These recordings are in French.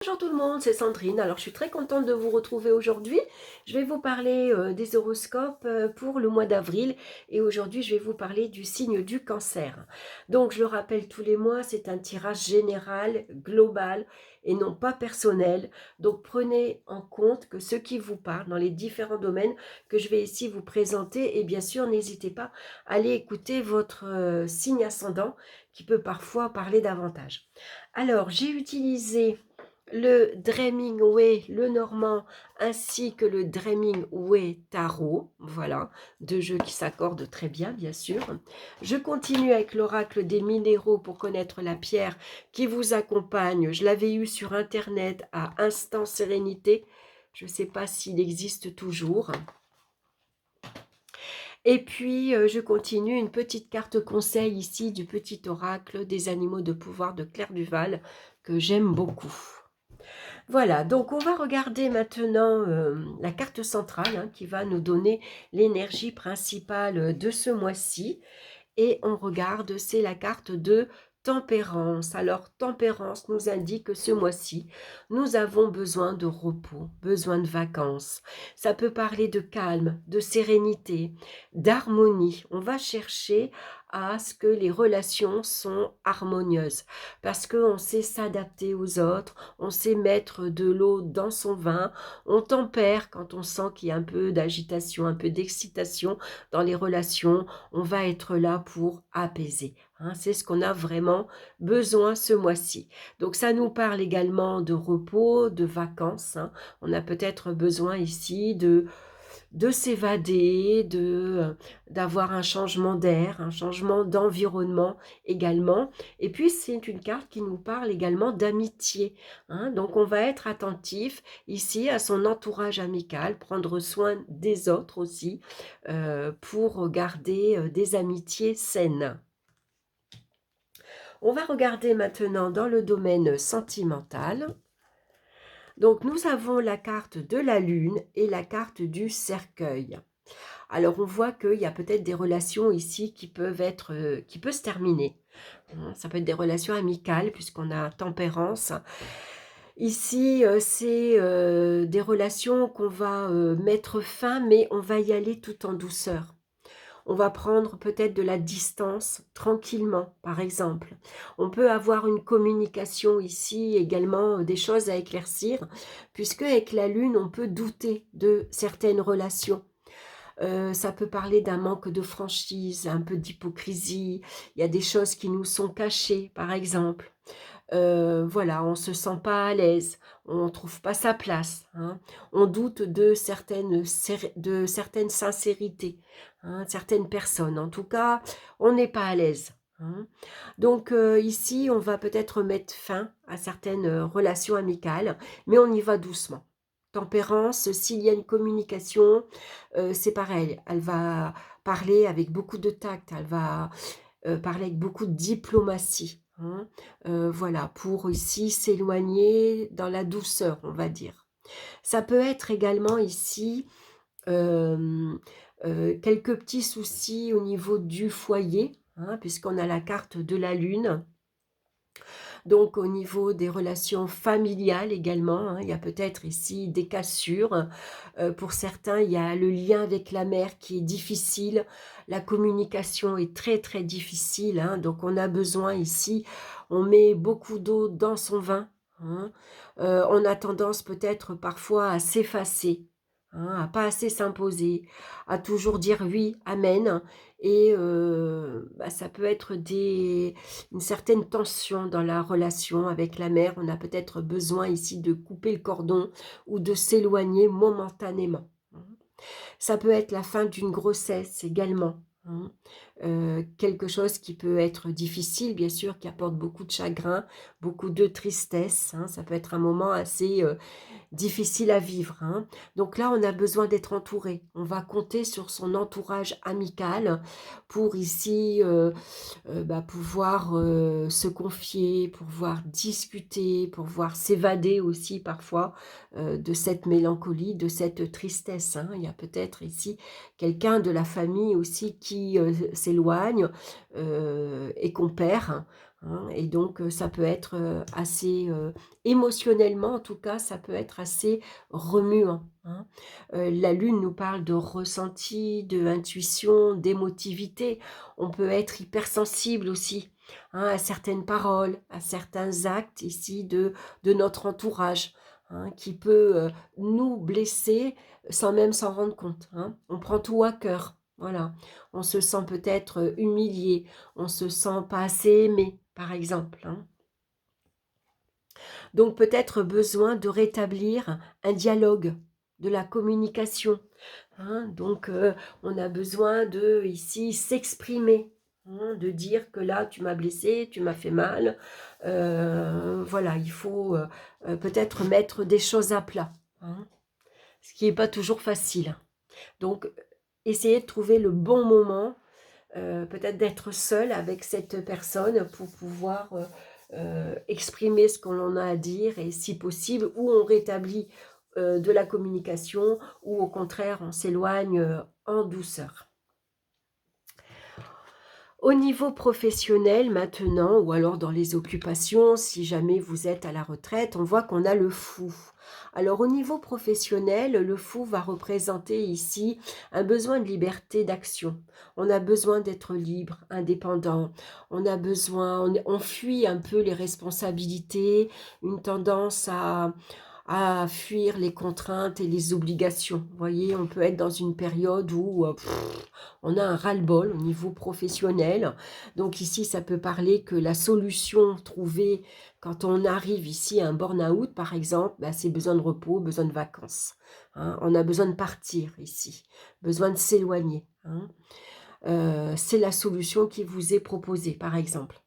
Bonjour tout le monde, c'est Sandrine. Alors je suis très contente de vous retrouver aujourd'hui. Je vais vous parler des horoscopes pour le mois d'avril et aujourd'hui je vais vous parler du signe du cancer. Donc je le rappelle tous les mois, c'est un tirage général, global et non pas personnel. Donc prenez en compte que ce qui vous parle dans les différents domaines que je vais ici vous présenter et bien sûr n'hésitez pas à aller écouter votre signe ascendant qui peut parfois parler davantage. Alors j'ai utilisé le Dreaming Way, le normand, ainsi que le Dreaming Way Tarot. Voilà, deux jeux qui s'accordent très bien, bien sûr. Je continue avec l'oracle des minéraux pour connaître la pierre qui vous accompagne. Je l'avais eu sur Internet à Instant Sérénité. Je ne sais pas s'il existe toujours. Et puis, je continue une petite carte conseil ici du petit oracle des animaux de pouvoir de Claire Duval que j'aime beaucoup. Voilà, donc on va regarder maintenant la carte centrale qui va nous donner l'énergie principale de ce mois-ci. Et on regarde, c'est la carte de tempérance. Alors, tempérance nous indique que ce mois-ci, nous avons besoin de repos, besoin de vacances. Ça peut parler de calme, de sérénité, d'harmonie. On va chercher à ce que les relations sont harmonieuses parce qu'on sait s'adapter aux autres, on sait mettre de l'eau dans son vin, on tempère quand on sent qu'il y a un peu d'agitation, un peu d'excitation dans les relations, on va être là pour apaiser. C'est ce qu'on a vraiment besoin ce mois-ci. Donc ça nous parle également de repos, de vacances. On a peut-être besoin ici de s'évader, d'avoir un changement d'air, un changement d'environnement également. Et puis c'est une carte qui nous parle également d'amitié. Donc on va être attentif ici à son entourage amical, prendre soin des autres aussi pour garder des amitiés saines. On va regarder maintenant dans le domaine sentimental. Donc nous avons la carte de la lune et la carte du cercueil. Alors on voit qu'il y a peut-être des relations ici qui peuvent se terminer. Ça peut être des relations amicales puisqu'on a tempérance. Ici, c'est des relations qu'on va mettre fin, mais on va y aller tout en douceur. On va prendre peut-être de la distance tranquillement, par exemple. On peut avoir une communication ici également, des choses à éclaircir, puisque avec la lune, on peut douter de certaines relations. Ça peut parler d'un manque de franchise, un peu d'hypocrisie. Il y a des choses qui nous sont cachées, par exemple. Voilà, on ne se sent pas à l'aise, on ne trouve pas sa place. On doute de certaines sincérités, certaines personnes. En tout cas, on n'est pas à l'aise. Donc ici, on va peut-être mettre fin à certaines relations amicales, mais on y va doucement. Tempérance, s'il y a une communication, c'est pareil, elle va parler avec beaucoup de tact, elle va parler avec beaucoup de diplomatie. Voilà, pour ici s'éloigner dans la douceur, on va dire. Ça peut être également ici quelques petits soucis au niveau du foyer, puisqu'on a la carte de la lune. Donc au niveau des relations familiales également, il y a peut-être ici des cassures. Pour certains, il y a le lien avec la mère qui est difficile. La communication est très très difficile. Donc on a besoin ici, on met beaucoup d'eau dans son vin. On a tendance peut-être parfois à s'effacer, à pas assez s'imposer, à toujours dire oui, amen. Et ça peut être une certaine tension dans la relation avec la mère. On a peut-être besoin ici de couper le cordon ou de s'éloigner momentanément. Ça peut être la fin d'une grossesse également. Quelque chose qui peut être difficile, bien sûr, qui apporte beaucoup de chagrin, beaucoup de tristesse. Ça peut être un moment assez difficile à vivre. Donc là, on a besoin d'être entouré. On va compter sur son entourage amical pour ici pouvoir se confier, pouvoir discuter, pouvoir s'évader aussi parfois de cette mélancolie, de cette tristesse. Il y a peut-être ici quelqu'un de la famille aussi qui s'éloigne et qu'on perd. hein. Et donc, ça peut être assez, émotionnellement en tout cas, ça peut être assez remuant, hein. La lune nous parle de ressenti, de intuition, d'émotivité. On peut être hypersensible aussi, hein, à certaines paroles, à certains actes ici de notre entourage, hein, qui peut, nous blesser sans même s'en rendre compte, hein. On prend tout à cœur, voilà. On se sent peut-être, humilié, on se sent pas assez aimé, par exemple, hein. Donc peut-être besoin de rétablir un dialogue, de la communication, hein. Donc on a besoin de, ici, s'exprimer, hein, de dire que là, tu m'as blessé, tu m'as fait mal. Voilà, il faut peut-être mettre des choses à plat, hein, ce qui n'est pas toujours facile. Donc, essayez de trouver le bon moment, peut-être d'être seul avec cette personne pour pouvoir exprimer ce qu'on a à dire et si possible, ou on rétablit de la communication, ou au contraire, on s'éloigne en douceur. Au niveau professionnel maintenant, ou alors dans les occupations, si jamais vous êtes à la retraite, on voit qu'on a le fou. Alors au niveau professionnel, le fou va représenter ici un besoin de liberté d'action. On a besoin d'être libre, indépendant. On a besoin, on fuit un peu les responsabilités, une tendance à fuir les contraintes et les obligations. Vous voyez, on peut être dans une période où on a un ras-le-bol au niveau professionnel. Donc ici, ça peut parler que la solution trouvée quand on arrive ici à un burn-out, par exemple, bah, c'est besoin de repos, besoin de vacances, hein. On a besoin de partir ici, besoin de s'éloigner, hein. C'est la solution qui vous est proposée, par exemple.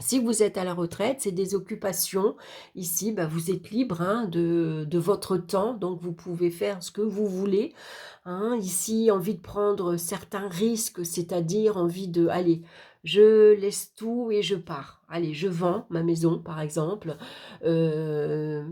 Si vous êtes à la retraite, c'est des occupations. Ici, bah, vous êtes libre, hein, de votre temps, donc vous pouvez faire ce que vous voulez, hein. Ici, envie de prendre certains risques, c'est-à-dire envie de, allez, je laisse tout et je pars. Allez, je vends ma maison, par exemple. Euh,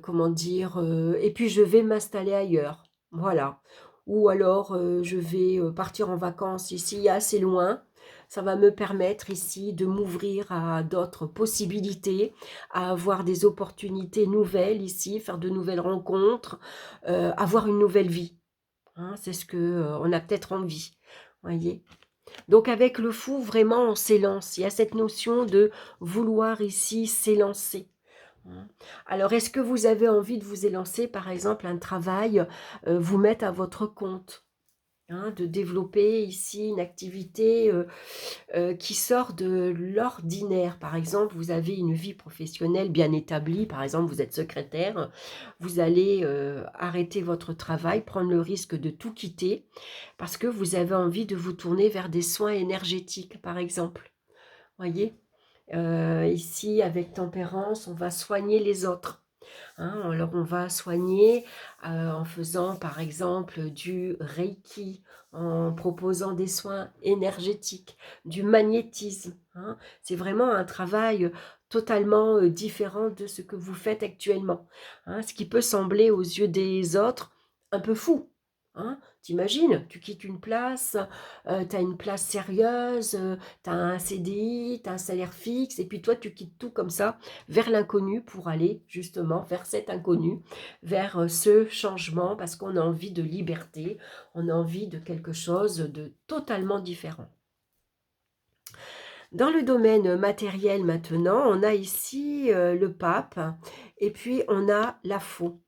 comment dire, et puis je vais m'installer ailleurs. Voilà. Ou alors, je vais partir en vacances ici, assez loin. Ça va me permettre ici de m'ouvrir à d'autres possibilités, à avoir des opportunités nouvelles ici, faire de nouvelles rencontres, avoir une nouvelle vie, hein. C'est ce que on a peut-être envie, voyez. Donc avec le fou, vraiment, on s'élance. Il y a cette notion de vouloir ici s'élancer, hein. Alors, est-ce que vous avez envie de vous élancer, par exemple, un travail, vous mettre à votre compte, hein, de développer ici une activité qui sort de l'ordinaire. Par exemple, vous avez une vie professionnelle bien établie, par exemple, vous êtes secrétaire, vous allez arrêter votre travail, prendre le risque de tout quitter, parce que vous avez envie de vous tourner vers des soins énergétiques, par exemple. Voyez, ici, avec tempérance, on va soigner les autres, hein. Alors on va soigner en faisant par exemple du Reiki, en proposant des soins énergétiques, du magnétisme, hein. C'est vraiment un travail totalement différent de ce que vous faites actuellement, hein. Ce qui peut sembler aux yeux des autres un peu fou, hein. T'imagines, tu quittes une place, tu as une place sérieuse, tu as un CDI, tu as un salaire fixe, et puis toi tu quittes tout comme ça vers l'inconnu pour aller justement vers cet inconnu, vers ce changement, parce qu'on a envie de liberté, on a envie de quelque chose de totalement différent. Dans le domaine matériel maintenant, on a ici le pape, et puis on a la faux.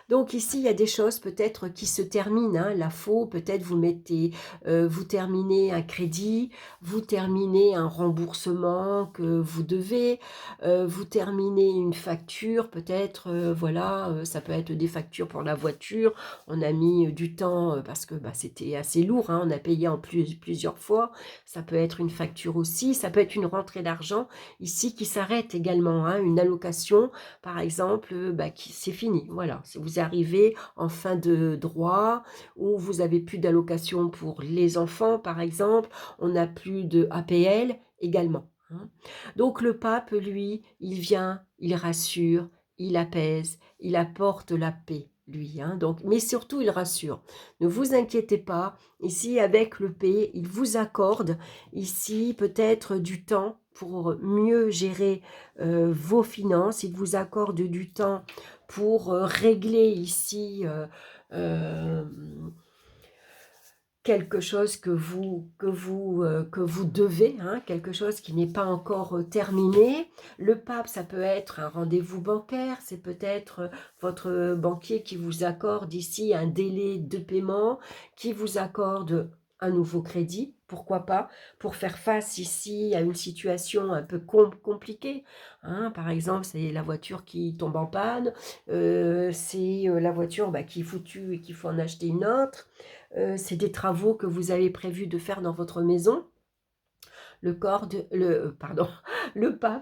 Donc ici, il y a des choses peut-être qui se terminent, hein. La faux, peut-être vous mettez, vous terminez un crédit, vous terminez un remboursement que vous devez, vous terminez une facture, peut-être, voilà, ça peut être des factures pour la voiture. On a mis du temps parce que bah, c'était assez lourd, hein, on a payé en plusieurs fois. Ça peut être une facture aussi, ça peut être une rentrée d'argent ici qui s'arrête également, hein, une allocation par exemple, bah, c'est fini, voilà. Si vous arrivez en fin de droit, ou vous n'avez plus d'allocation pour les enfants, par exemple, on n'a plus de APL également, hein. Donc le pape, lui, il vient, il rassure, il apaise, il apporte la paix, lui, hein. Donc, mais surtout, il rassure. Ne vous inquiétez pas, ici, avec le paix, il vous accorde, ici, peut-être du temps, pour mieux gérer vos finances. Il vous accorde du temps pour régler ici euh, quelque chose que vous devez, hein, quelque chose qui n'est pas encore terminé. Le pape, ça peut être un rendez-vous bancaire, c'est peut-être votre banquier qui vous accorde ici un délai de paiement, qui vous accorde un nouveau crédit, pourquoi pas, pour faire face ici à une situation un peu compliquée. Hein. Par exemple, c'est la voiture qui tombe en panne, c'est la voiture qui est foutue et qu'il faut en acheter une autre. C'est des travaux que vous avez prévu de faire dans votre maison. Le pape,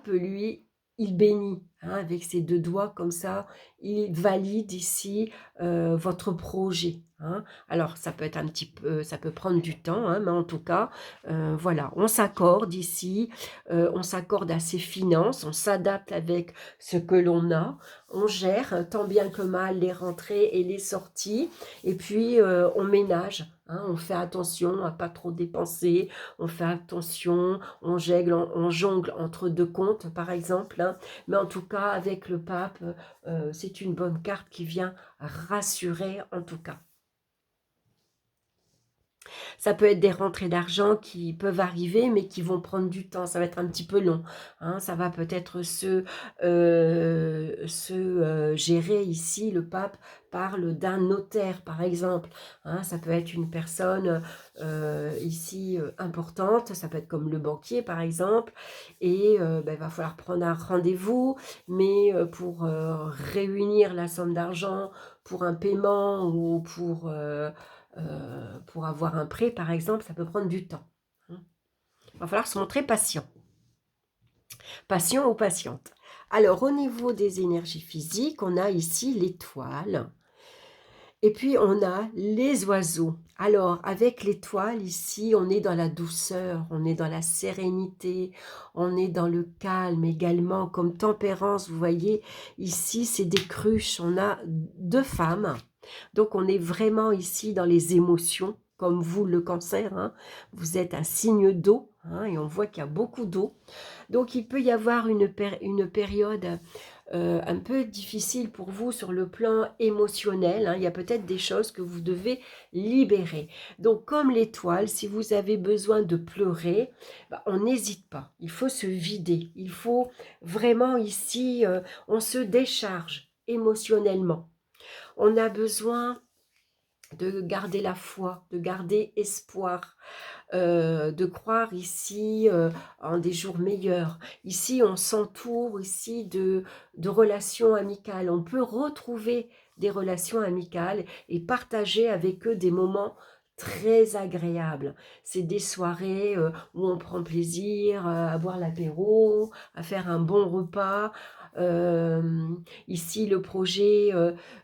lui, il bénit hein, avec ses deux doigts comme ça. Il valide ici votre projet. Hein. Alors, ça peut être un petit peu, ça peut prendre du temps, hein, mais en tout cas, voilà, on s'accorde ici, on s'accorde à ses finances, on s'adapte avec ce que l'on a, on gère tant bien que mal les rentrées et les sorties, et puis on ménage, hein, on fait attention à pas trop dépenser, on fait attention, on jongle entre deux comptes, par exemple. Hein. Mais en tout cas, avec le pape, c'est une bonne carte qui vient rassurer, en tout cas. Ça peut être des rentrées d'argent qui peuvent arriver, mais qui vont prendre du temps. Ça va être un petit peu long. Hein. Ça va peut-être se gérer ici. Le pape parle d'un notaire, par exemple. Hein. Ça peut être une personne ici importante. Ça peut être comme le banquier, par exemple. Et il va falloir prendre un rendez-vous, mais pour réunir la somme d'argent pour un paiement ou pour avoir un prêt, par exemple, ça peut prendre du temps. Il va falloir se montrer patient. Patient ou patiente. Alors, au niveau des énergies physiques, on a ici l'étoile. Et puis, on a les oiseaux. Alors, avec l'étoile, ici, on est dans la douceur, on est dans la sérénité, on est dans le calme également, comme tempérance. Vous voyez, ici, c'est des cruches. On a deux femmes. Donc, on est vraiment ici dans les émotions, comme vous, le cancer. Hein. Vous êtes un signe d'eau, hein, et on voit qu'il y a beaucoup d'eau. Donc, il peut y avoir une période un peu difficile pour vous sur le plan émotionnel. Hein. Il y a peut-être des choses que vous devez libérer. Donc, comme l'étoile, si vous avez besoin de pleurer, on n'hésite pas. Il faut se vider. Il faut vraiment ici, on se décharge émotionnellement. On a besoin de garder la foi, de garder espoir, de croire ici en des jours meilleurs. Ici, on s'entoure ici de relations amicales. On peut retrouver des relations amicales et partager avec eux des moments très agréables. C'est des soirées où on prend plaisir à boire l'apéro, à faire un bon repas. Ici, le projet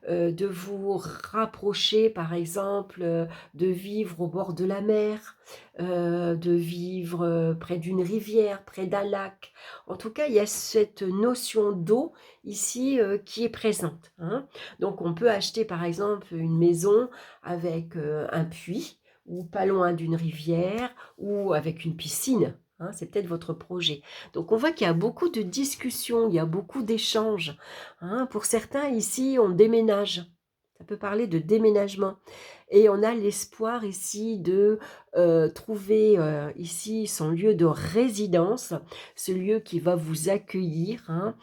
de vous rapprocher, par exemple, de vivre au bord de la mer, de vivre près d'une rivière, près d'un lac. En tout cas, il y a cette notion d'eau ici qui est présente. Hein. Donc, on peut acheter, par exemple, une maison avec un puits ou pas loin d'une rivière ou avec une piscine. Hein, c'est peut-être votre projet. Donc, on voit qu'il y a beaucoup de discussions, il y a beaucoup d'échanges. Hein. Pour certains, ici, on déménage. Ça peut parler de déménagement. Et on a l'espoir ici de trouver ici son lieu de résidence, ce lieu qui va vous accueillir, hein,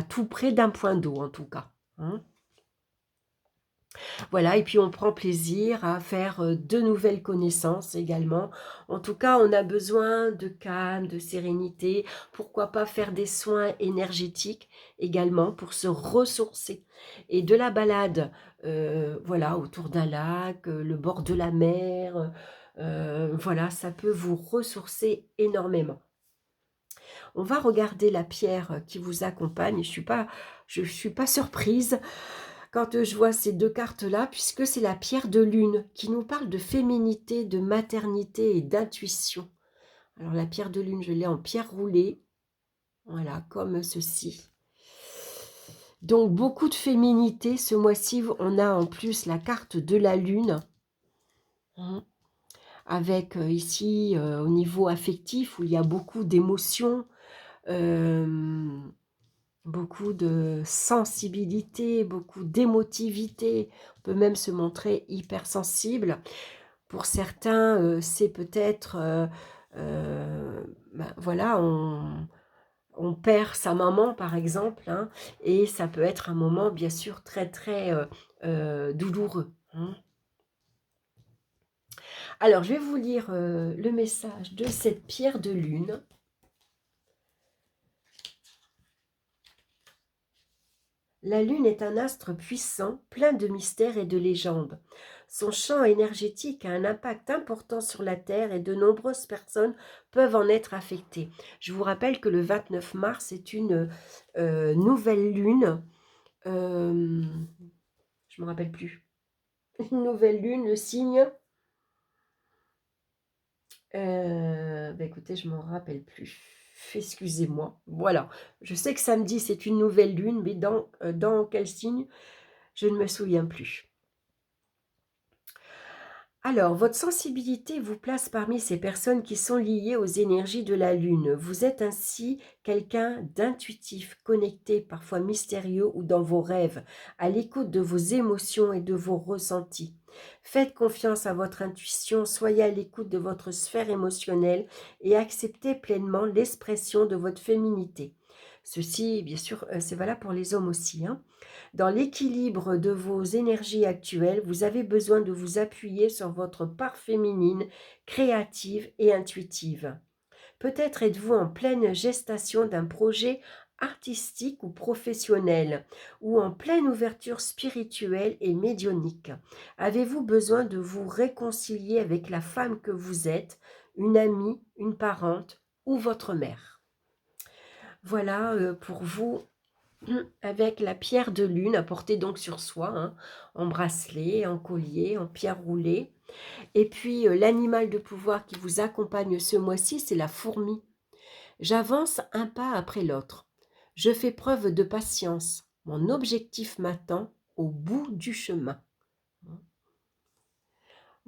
tout près d'un point d'eau en tout cas. Hein. Voilà, et puis on prend plaisir à faire de nouvelles connaissances également. En tout cas, on a besoin de calme, de sérénité. Pourquoi pas faire des soins énergétiques également pour se ressourcer. Et de la balade, voilà, autour d'un lac, le bord de la mer, voilà, ça peut vous ressourcer énormément. On va regarder la pierre qui vous accompagne. Je suis pas surprise quand je vois ces deux cartes-là, puisque c'est la pierre de lune qui nous parle de féminité, de maternité et d'intuition. Alors la pierre de lune, je l'ai en pierre roulée, voilà, comme ceci. Donc beaucoup de féminité, ce mois-ci, on a en plus la carte de la lune. avec ici au niveau affectif où il y a beaucoup d'émotions, beaucoup de sensibilité, beaucoup d'émotivité. On peut même se montrer hypersensible. Pour certains, c'est peut-être, ben, voilà, on perd sa maman par exemple, hein, et ça peut être un moment bien sûr très très douloureux, hein. Alors je vais vous lire le message de cette pierre de lune. La lune est un astre puissant, plein de mystères et de légendes. Son champ énergétique a un impact important sur la Terre et de nombreuses personnes peuvent en être affectées. Je vous rappelle que le 29 mars est une nouvelle lune. Je ne me rappelle plus. Une nouvelle lune, le signe. Écoutez, je ne m'en rappelle plus. Excusez-moi. Voilà. Je sais que samedi, c'est une nouvelle lune, mais dans quel signe, je ne me souviens plus. Alors, votre sensibilité vous place parmi ces personnes qui sont liées aux énergies de la Lune. Vous êtes ainsi quelqu'un d'intuitif, connecté, parfois mystérieux ou dans vos rêves, à l'écoute de vos émotions et de vos ressentis. Faites confiance à votre intuition, soyez à l'écoute de votre sphère émotionnelle et acceptez pleinement l'expression de votre féminité. Ceci, bien sûr, c'est valable pour les hommes aussi, hein. Dans l'équilibre de vos énergies actuelles, vous avez besoin de vous appuyer sur votre part féminine, créative et intuitive. Peut-être êtes-vous en pleine gestation d'un projet artistique ou professionnel, ou en pleine ouverture spirituelle et médiumnique. Avez-vous besoin de vous réconcilier avec la femme que vous êtes, une amie, une parente ou votre mère? Voilà pour vous avec la pierre de lune à porter donc sur soi, hein, en bracelet, en collier, en pierre roulée. Et puis l'animal de pouvoir qui vous accompagne ce mois-ci, c'est la fourmi. J'avance un pas après l'autre. Je fais preuve de patience. Mon objectif m'attend au bout du chemin.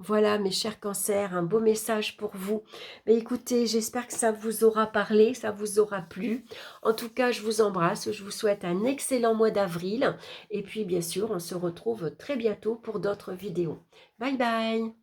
Voilà, mes chers cancers, un beau message pour vous. Mais écoutez, j'espère que ça vous aura parlé, ça vous aura plu. En tout cas, je vous embrasse, je vous souhaite un excellent mois d'avril. Et puis, bien sûr, on se retrouve très bientôt pour d'autres vidéos. Bye bye!